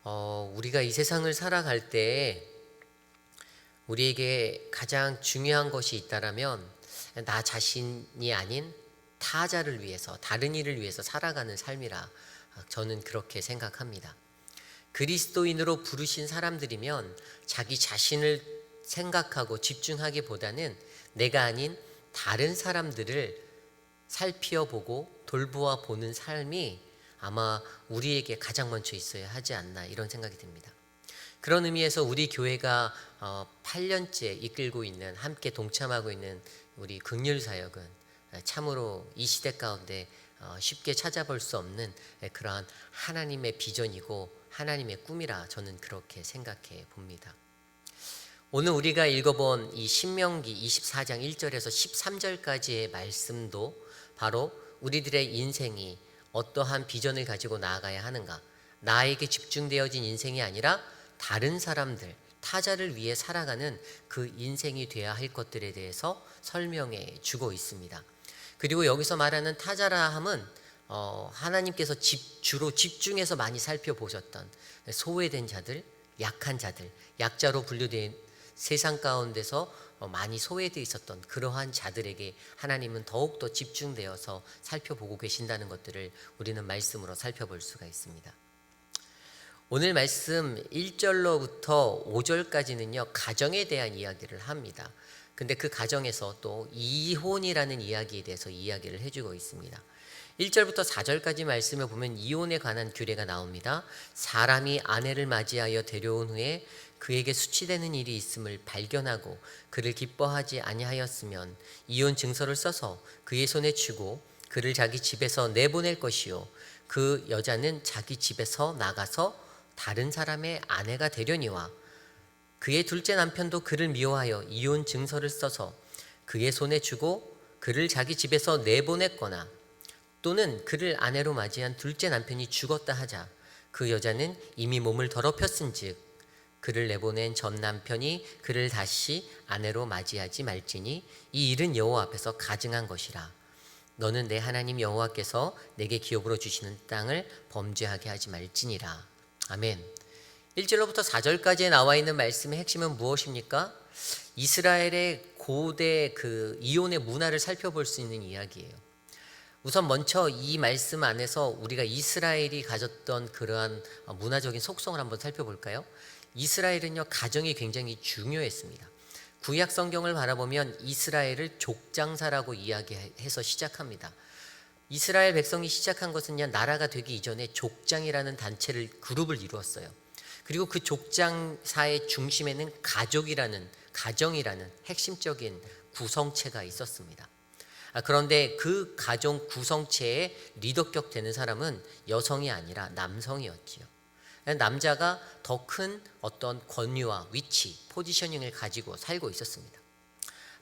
우리가 이 세상을 살아갈 때 우리에게 가장 중요한 것이 있다라면 나 자신이 아닌 타자를 위해서, 다른 이를 위해서 살아가는 삶이라 저는 그렇게 생각합니다. 그리스도인으로 부르신 사람들이면 자기 자신을 생각하고 집중하기보다는 내가 아닌 다른 사람들을 살펴보고 돌보아 보는 삶이 아마 우리에게 가장 먼저 있어야 하지 않나, 이런 생각이 듭니다. 그런 의미에서 우리 교회가 8년째 이끌고 있는, 함께 동참하고 있는 우리 긍휼사역은 참으로 이 시대 가운데 쉽게 찾아볼 수 없는 그러한 하나님의 비전이고 하나님의 꿈이라 저는 그렇게 생각해 봅니다. 오늘 우리가 읽어본 이 신명기 24장 1절에서 13절까지의 말씀도 바로 우리들의 인생이 어떠한 비전을 가지고 나아가야 하는가, 나에게 집중되어진 인생이 아니라 다른 사람들, 타자를 위해 살아가는 그 인생이 되어야 할 것들에 대해서 설명해 주고 있습니다. 그리고 여기서 말하는 타자라 함은 하나님께서 주로 집중해서 많이 살펴보셨던 소외된 자들, 약한 자들, 약자로 분류된 세상 가운데서 많이 소외되어 있었던 그러한 자들에게 하나님은 더욱더 집중되어서 살펴보고 계신다는 것들을 우리는 말씀으로 살펴볼 수가 있습니다. 오늘 말씀 1절로부터 5절까지는요, 가정에 대한 이야기를 합니다. 근데 그 가정에서 또 이혼이라는 이야기에 대해서 이야기를 해주고 있습니다. 1절부터 4절까지 말씀을 보면 이혼에 관한 규례가 나옵니다. 사람이 아내를 맞이하여 데려온 후에 그에게 수치되는 일이 있음을 발견하고 그를 기뻐하지 아니하였으면 이혼 증서를 써서 그의 손에 주고 그를 자기 집에서 내보낼 것이요, 그 여자는 자기 집에서 나가서 다른 사람의 아내가 되려니와 그의 둘째 남편도 그를 미워하여 이혼 증서를 써서 그의 손에 주고 그를 자기 집에서 내보냈거나, 또는 그를 아내로 맞이한 둘째 남편이 죽었다 하자 그 여자는 이미 몸을 더럽혔은즉 그를 내보낸 전 남편이 그를 다시 아내로 맞이하지 말지니 이 일은 여호와 앞에서 가증한 것이라. 너는 내 하나님 여호와께서 내게 기업으로 주시는 땅을 범죄하게 하지 말지니라. 아멘. 1절로부터 4절까지에 나와 있는 말씀의 핵심은 무엇입니까? 이스라엘의 고대 그 이혼의 문화를 살펴볼 수 있는 이야기예요. 우선 먼저 이 말씀 안에서 우리가 이스라엘이 가졌던 그러한 문화적인 속성을 한번 살펴볼까요? 이스라엘은요, 가정이 굉장히 중요했습니다. 구약 성경을 바라보면 이스라엘을 족장사라고 이야기해서 시작합니다. 이스라엘 백성이 시작한 것은요, 나라가 되기 이전에 족장이라는 단체를, 그룹을 이루었어요. 그리고 그 족장사의 중심에는 가정이라는 핵심적인 구성체가 있었습니다. 그런데 그 가정 구성체의 리더격 되는 사람은 여성이 아니라 남성이었지요. 남자가 더 큰 어떤 권위와 위치, 포지셔닝을 가지고 살고 있었습니다.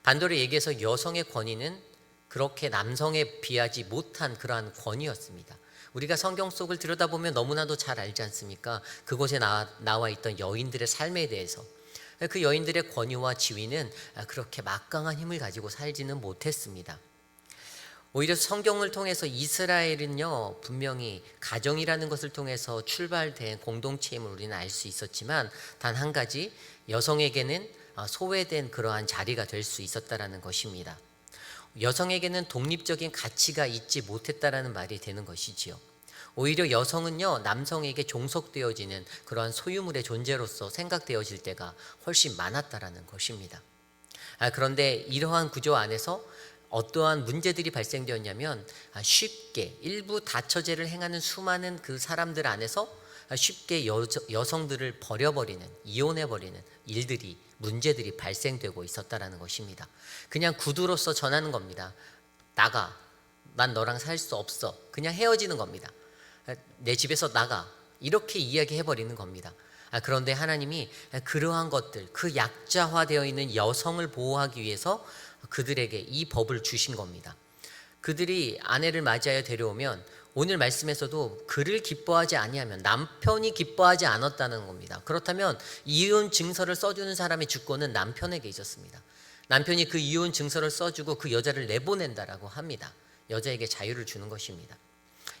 반대로 얘기해서 여성의 권위는 그렇게 남성에 비하지 못한 그러한 권위였습니다. 우리가 성경 속을 들여다보면 너무나도 잘 알지 않습니까? 그곳에 나와 있던 여인들의 삶에 대해서. 그 여인들의 권위와 지위는 그렇게 막강한 힘을 가지고 살지는 못했습니다. 오히려 성경을 통해서 이스라엘은요, 분명히 가정이라는 것을 통해서 출발된 공동체임을 우리는 알 수 있었지만 단 한 가지, 여성에게는 소외된 그러한 자리가 될 수 있었다라는 것입니다. 여성에게는 독립적인 가치가 있지 못했다라는 말이 되는 것이지요. 오히려 여성은요, 남성에게 종속되어지는 그러한 소유물의 존재로서 생각되어질 때가 훨씬 많았다라는 것입니다. 그런데 이러한 구조 안에서 어떠한 문제들이 발생되었냐면, 쉽게 일부 다처제를 행하는 수많은 그 사람들 안에서 쉽게 여성들을 버려버리는, 이혼해버리는 일들이, 문제들이 발생되고 있었다라는 것입니다. 그냥 구두로서 전하는 겁니다. 나가, 난 너랑 살 수 없어, 그냥 헤어지는 겁니다. 내 집에서 나가, 이렇게 이야기해버리는 겁니다. 그런데 하나님이 그러한 것들, 그 약자화되어 있는 여성을 보호하기 위해서 그들에게 이 법을 주신 겁니다. 그들이 아내를 맞이하여 데려오면 오늘 말씀에서도 그를 기뻐하지 아니하면, 남편이 기뻐하지 않았다는 겁니다. 그렇다면 이혼 증서를 써주는 사람의 주권은 남편에게 있었습니다. 남편이 그 이혼 증서를 써주고 그 여자를 내보낸다라고 합니다. 여자에게 자유를 주는 것입니다.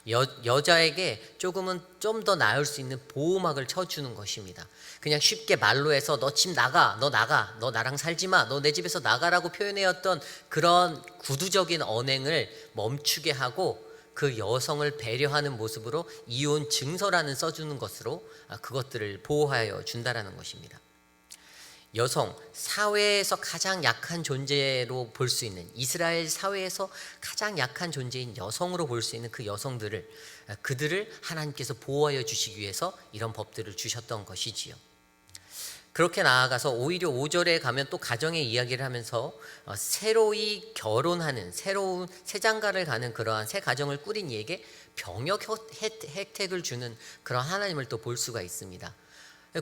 여자에게 조금은 좀 더 나을 수 있는 보호막을 쳐주는 것입니다. 그냥 쉽게 말로 해서 너 집 나가, 너 나가, 너 나랑 살지 마, 너 내 집에서 나가라고 표현해왔던 그런 구두적인 언행을 멈추게 하고 그 여성을 배려하는 모습으로 이혼 증서라는 써주는 것으로 그것들을 보호하여 준다라는 것입니다. 여성, 사회에서 가장 약한 존재로 볼 수 있는, 이스라엘 사회에서 가장 약한 존재인 여성으로 볼 수 있는 그 여성들을, 그들을 하나님께서 보호하여 주시기 위해서 이런 법들을 주셨던 것이지요. 그렇게 나아가서 오히려 5절에 가면 또 가정의 이야기를 하면서 새로이 결혼하는, 새로운 새 장가를 가는 그러한 새 가정을 꾸린 이에게 병역 혜택을 주는 그런 하나님을 또 볼 수가 있습니다.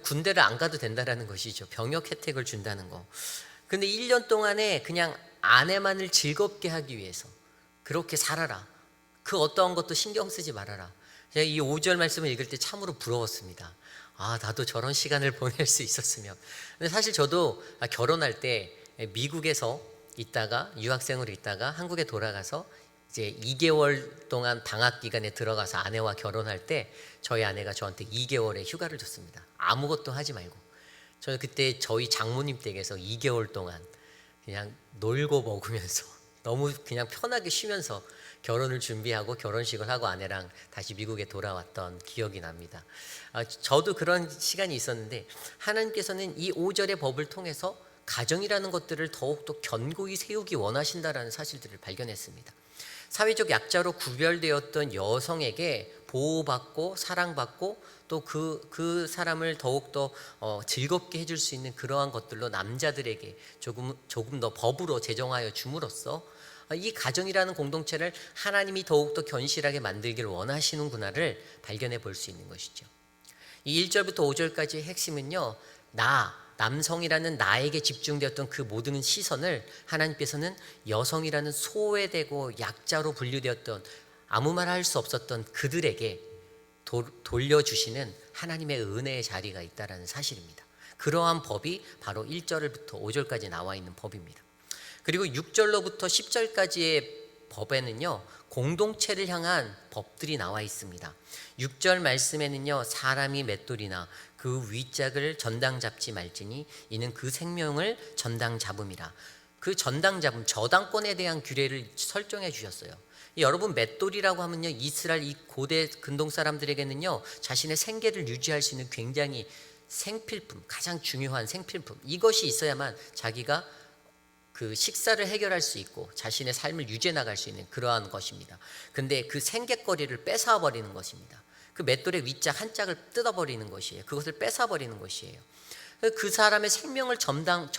군대를 안 가도 된다라는 것이죠. 병역 혜택을 준다는 거. 근데 1년 동안에 그냥 아내만을 즐겁게 하기 위해서 그렇게 살아라. 그 어떠한 것도 신경 쓰지 말아라. 제가 이 5절 말씀을 읽을 때 참으로 부러웠습니다. 나도 저런 시간을 보낼 수 있었으면. 근데 사실 저도 결혼할 때 미국에서 있다가 유학생으로 있다가 한국에 돌아가서 이제 2개월 동안 방학 기간에 들어가서 아내와 결혼할 때 저희 아내가 저한테 2개월의 휴가를 줬습니다. 아무것도 하지 말고. 저는 그때 저희 장모님 댁에서 2개월 동안 그냥 놀고 먹으면서 너무 그냥 편하게 쉬면서 결혼을 준비하고 결혼식을 하고 아내랑 다시 미국에 돌아왔던 기억이 납니다. 저도 그런 시간이 있었는데 하나님께서는 이 5절의 법을 통해서 가정이라는 것들을 더욱더 견고히 세우기 원하신다라는 사실들을 발견했습니다. 사회적 약자로 구별되었던 여성에게 보호받고 사랑받고 또 그 사람을 더욱더 즐겁게 해줄 수 있는 그러한 것들로 남자들에게 조금 더 법으로 제정하여 줌으로써 이 가정이라는 공동체를 하나님이 더욱더 견실하게 만들기를 원하시는구나를 발견해 볼 수 있는 것이죠. 이 1절부터 5절까지의 핵심은요, 남성이라는 나에게 집중되었던 그 모든 시선을 하나님께서는 여성이라는 소외되고 약자로 분류되었던 아무 말 할 수 없었던 그들에게 돌려주시는 하나님의 은혜의 자리가 있다는 사실입니다. 그러한 법이 바로 1절부터 5절까지 나와 있는 법입니다. 그리고 6절로부터 10절까지의 법에는요, 공동체를 향한 법들이 나와 있습니다. 6절 말씀에는요, 사람이 맷돌이나 그 윗짝을 전당 잡지 말지니 이는 그 생명을 전당 잡음이라. 그 전당 잡음, 저당권에 대한 규례를 설정해 주셨어요. 여러분, 맷돌이라고 하면요, 이스라엘 이 고대 근동 사람들에게는요, 자신의 생계를 유지할 수 있는 굉장히 생필품, 가장 중요한 생필품, 이것이 있어야만 자기가 그 식사를 해결할 수 있고 자신의 삶을 유지해 나갈 수 있는 그러한 것입니다. 근데 그 생계거리를 뺏어 버리는 것입니다. 그 맷돌의 윗짝 한 짝을 뜯어버리는 것이에요. 그것을 뺏어 버리는 것이에요. 그 사람의 생명을 전담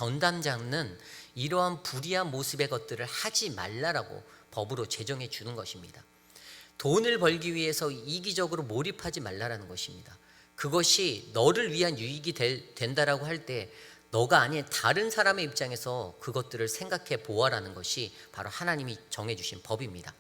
잡는 이러한 불의한 모습의 것들을 하지 말라라고 법으로 제정해 주는 것입니다. 돈을 벌기 위해서 이기적으로 몰입하지 말라라는 것입니다. 그것이 너를 위한 유익이 된다라고 할 때 너가 아닌 다른 사람의 입장에서 그것들을 생각해 보아라는 것이 바로 하나님이 정해주신 법입니다.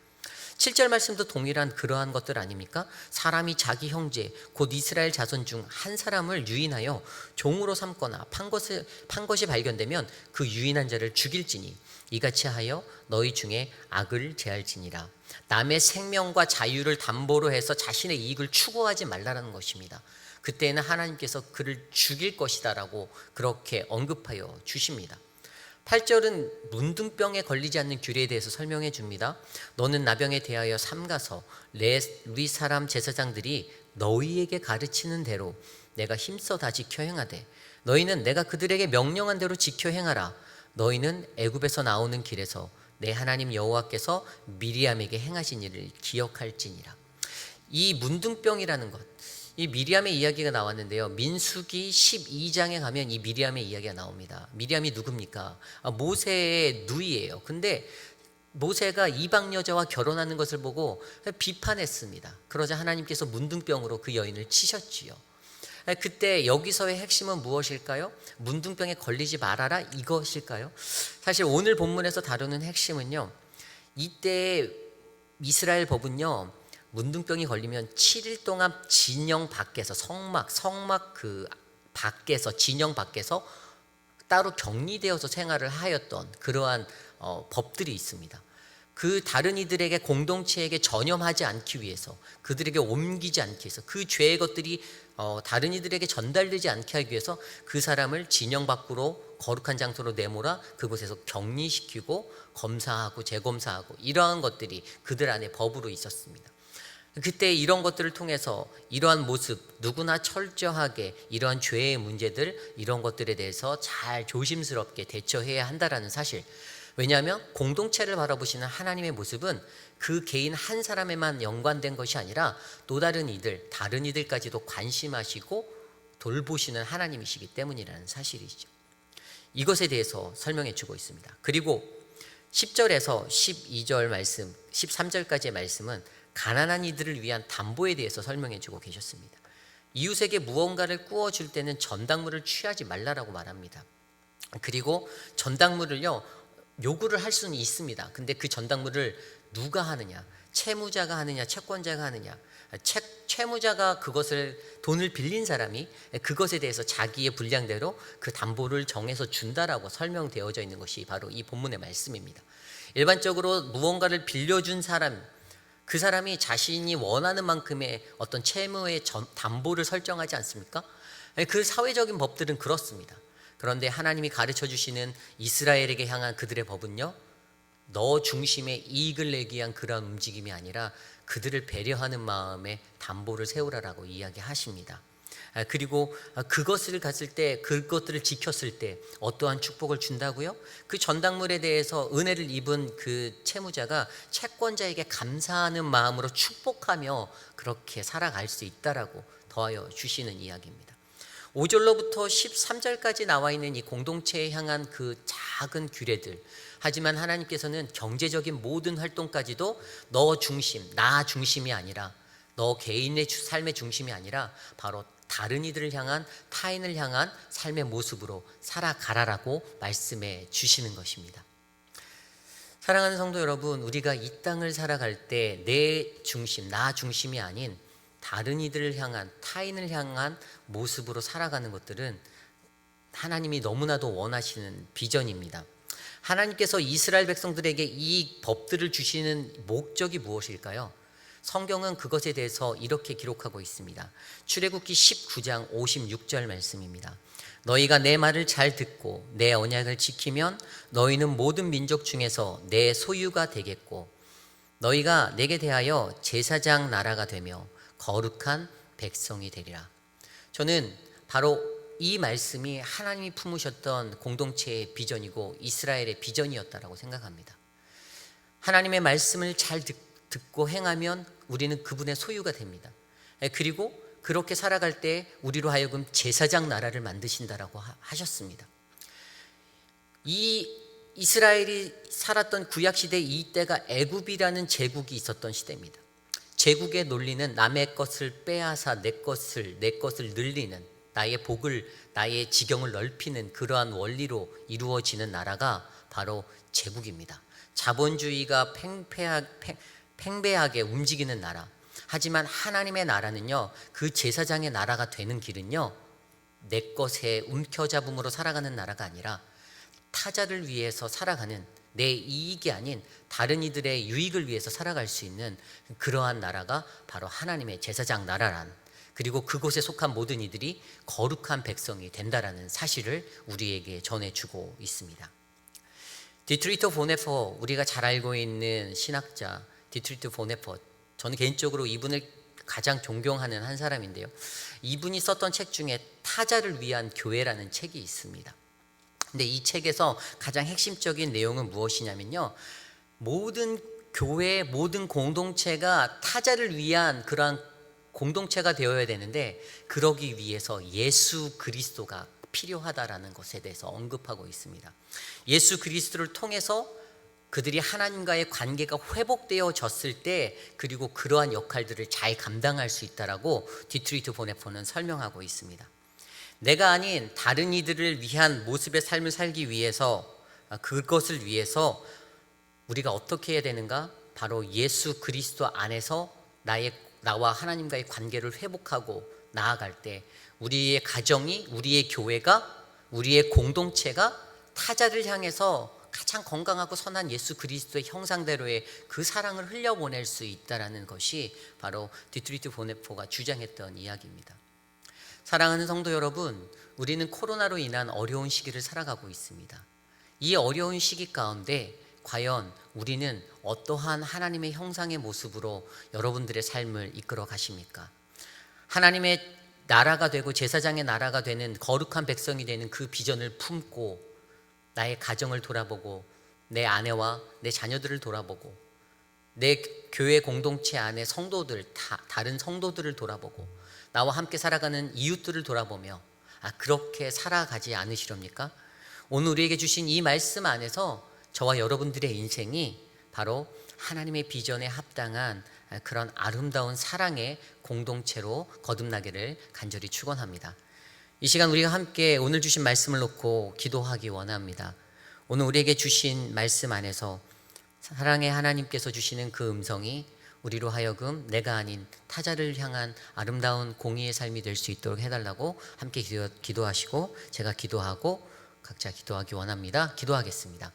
7절 말씀도 동일한 그러한 것들 아닙니까? 사람이 자기 형제 곧 이스라엘 자손 중 한 사람을 유인하여 종으로 삼거나 판 것이 발견되면 그 유인한 자를 죽일지니 이같이 하여 너희 중에 악을 제할지니라. 남의 생명과 자유를 담보로 해서 자신의 이익을 추구하지 말라라는 것입니다. 그때는 하나님께서 그를 죽일 것이다라고 그렇게 언급하여 주십니다. 8절은 문둥병에 걸리지 않는 규례에 대해서 설명해 줍니다. 너는 나병에 대하여 삼가서 우리 사람 제사장들이 너희에게 가르치는 대로 내가 힘써 다 지켜 행하되 너희는 내가 그들에게 명령한 대로 지켜 행하라. 너희는 애굽에서 나오는 길에서 내 하나님 여호와께서 미리암에게 행하신 일을 기억할지니라. 이 문둥병이라는 것, 이 미리암의 이야기가 나왔는데요, 민수기 12장에 가면 이 미리암의 이야기가 나옵니다. 미리암이 누굽니까? 모세의 누이예요. 근데 모세가 이방 여자와 결혼하는 것을 보고 비판했습니다. 그러자 하나님께서 문둥병으로 그 여인을 치셨지요. 그때 여기서의 핵심은 무엇일까요? 문둥병에 걸리지 말아라, 이것일까요? 사실 오늘 본문에서 다루는 핵심은요, 이때 이스라엘 법은요, 문둥병이 걸리면 7일 동안 진영 밖에서 성막 그 밖에서, 진영 밖에서 따로 격리되어서 생활을 하였던 그러한 법들이 있습니다. 그 다른 이들에게 공동체에게 전염하지 않기 위해서, 그들에게 옮기지 않기 위해서, 그 죄의 것들이 다른 이들에게 전달되지 않게 하기 위해서 그 사람을 진영 밖으로 거룩한 장소로 내몰아 그곳에서 격리시키고 검사하고 재검사하고 이러한 것들이 그들 안에 법으로 있었습니다. 그때 이런 것들을 통해서 이러한 모습, 누구나 철저하게 이러한 죄의 문제들, 이런 것들에 대해서 잘 조심스럽게 대처해야 한다라는 사실. 왜냐하면 공동체를 바라보시는 하나님의 모습은 그 개인 한 사람에만 연관된 것이 아니라 또 다른 이들, 다른 이들까지도 관심하시고 돌보시는 하나님이시기 때문이라는 사실이죠. 이것에 대해서 설명해 주고 있습니다. 그리고 10절에서 12절 말씀, 13절까지의 말씀은 가난한 이들을 위한 담보에 대해서 설명해 주고 계셨습니다. 이웃에게 무언가를 구워줄 때는 전당물을 취하지 말라라고 말합니다. 그리고 전당물을요, 요구를 할 수는 있습니다. 근데 그 전당물을 누가 하느냐, 채무자가 하느냐, 채권자가 하느냐, 채무자가 그것을 돈을 빌린 사람이 그것에 대해서 자기의 분량대로 그 담보를 정해서 준다라고 설명되어져 있는 것이 바로 이 본문의 말씀입니다. 일반적으로 무언가를 빌려준 사람, 그 사람이 자신이 원하는 만큼의 어떤 채무의 담보를 설정하지 않습니까? 그 사회적인 법들은 그렇습니다. 그런데 하나님이 가르쳐 주시는 이스라엘에게 향한 그들의 법은요, 너 중심의 이익을 내기 위한 그러한 움직임이 아니라 그들을 배려하는 마음에 담보를 세우라라고 이야기하십니다. 그리고 그것을 갔을 때, 그것들을 지켰을 때 어떠한 축복을 준다고요? 그 전당물에 대해서 은혜를 입은 그 채무자가 채권자에게 감사하는 마음으로 축복하며 그렇게 살아갈 수 있다라고 더하여 주시는 이야기입니다. 5절로부터 13절까지 나와 있는 이 공동체에 향한 그 작은 규례들, 하지만 하나님께서는 경제적인 모든 활동까지도 너 중심, 나 중심이 아니라, 너 개인의 삶의 중심이 아니라 바로 다른 이들을 향한, 타인을 향한 삶의 모습으로 살아가라라고 말씀해 주시는 것입니다. 사랑하는 성도 여러분, 우리가 이 땅을 살아갈 때 내 중심, 나 중심이 아닌 다른 이들을 향한, 타인을 향한 모습으로 살아가는 것들은 하나님이 너무나도 원하시는 비전입니다. 하나님께서 이스라엘 백성들에게 이 법들을 주시는 목적이 무엇일까요? 성경은 그것에 대해서 이렇게 기록하고 있습니다. 출애굽기 19장 56절 말씀입니다. 너희가 내 말을 잘 듣고 내 언약을 지키면 너희는 모든 민족 중에서 내 소유가 되겠고 너희가 내게 대하여 제사장 나라가 되며 거룩한 백성이 되리라. 저는 바로 이 말씀이 하나님이 품으셨던 공동체의 비전이고 이스라엘의 비전이었다라고 생각합니다. 하나님의 말씀을 잘 듣고 행하면 우리는 그분의 소유가 됩니다. 그리고 그렇게 살아갈 때 우리로 하여금 제사장 나라를 만드신다라고 하셨습니다. 이 이스라엘이 살았던 구약시대 이때가 애굽이라는 제국이 있었던 시대입니다. 제국의 논리는 남의 것을 빼앗아 내 것을 늘리는, 나의 복을, 나의 지경을 넓히는 그러한 원리로 이루어지는 나라가 바로 제국입니다. 자본주의가 팽배하게 움직이는 나라. 하지만 하나님의 나라는요, 그 제사장의 나라가 되는 길은요, 내 것에 움켜잡음으로 살아가는 나라가 아니라 타자를 위해서 살아가는, 내 이익이 아닌 다른 이들의 유익을 위해서 살아갈 수 있는 그러한 나라가 바로 하나님의 제사장 나라란, 그리고 그곳에 속한 모든 이들이 거룩한 백성이 된다라는 사실을 우리에게 전해주고 있습니다. 디트리트 보네퍼, 우리가 잘 알고 있는 신학자 디트리트 보네퍼, 저는 개인적으로 이분을 가장 존경하는 한 사람인데요, 이분이 썼던 책 중에 타자를 위한 교회라는 책이 있습니다. 근데 이 책에서 가장 핵심적인 내용은 무엇이냐면요, 모든 교회, 모든 공동체가 타자를 위한 그러한 공동체가 되어야 되는데 그러기 위해서 예수 그리스도가 필요하다라는 것에 대해서 언급하고 있습니다. 예수 그리스도를 통해서 그들이 하나님과의 관계가 회복되어졌을 때, 그리고 그러한 역할들을 잘 감당할 수 있다라고 디트리트 보네퍼는 설명하고 있습니다. 내가 아닌 다른 이들을 위한 모습의 삶을 살기 위해서, 그것을 위해서 우리가 어떻게 해야 되는가? 바로 예수 그리스도 안에서 나와 하나님과의 관계를 회복하고 나아갈 때 우리의 가정이, 우리의 교회가, 우리의 공동체가 타자를 향해서 가장 건강하고 선한 예수 그리스도의 형상대로의 그 사랑을 흘려보낼 수 있다라는 것이 바로 디트리트 보네포가 주장했던 이야기입니다. 사랑하는 성도 여러분, 우리는 코로나로 인한 어려운 시기를 살아가고 있습니다. 이 어려운 시기 가운데 과연 우리는 어떠한 하나님의 형상의 모습으로 여러분들의 삶을 이끌어 가십니까? 하나님의 나라가 되고 제사장의 나라가 되는 거룩한 백성이 되는 그 비전을 품고 나의 가정을 돌아보고 내 아내와 내 자녀들을 돌아보고 내 교회 공동체 안에 성도들, 다른 성도들을 돌아보고 나와 함께 살아가는 이웃들을 돌아보며 그렇게 살아가지 않으시렵니까? 오늘 우리에게 주신 이 말씀 안에서 저와 여러분들의 인생이 바로 하나님의 비전에 합당한 그런 아름다운 사랑의 공동체로 거듭나기를 간절히 축원합니다. 이 시간 우리가 함께 오늘 주신 말씀을 놓고 기도하기 원합니다. 오늘 우리에게 주신 말씀 안에서 사랑의 하나님께서 주시는 그 음성이 우리로 하여금 내가 아닌 타자를 향한 아름다운 공의의 삶이 될 수 있도록 해달라고 함께 기도하시고 제가 기도하고 각자 기도하기 원합니다. 기도하겠습니다.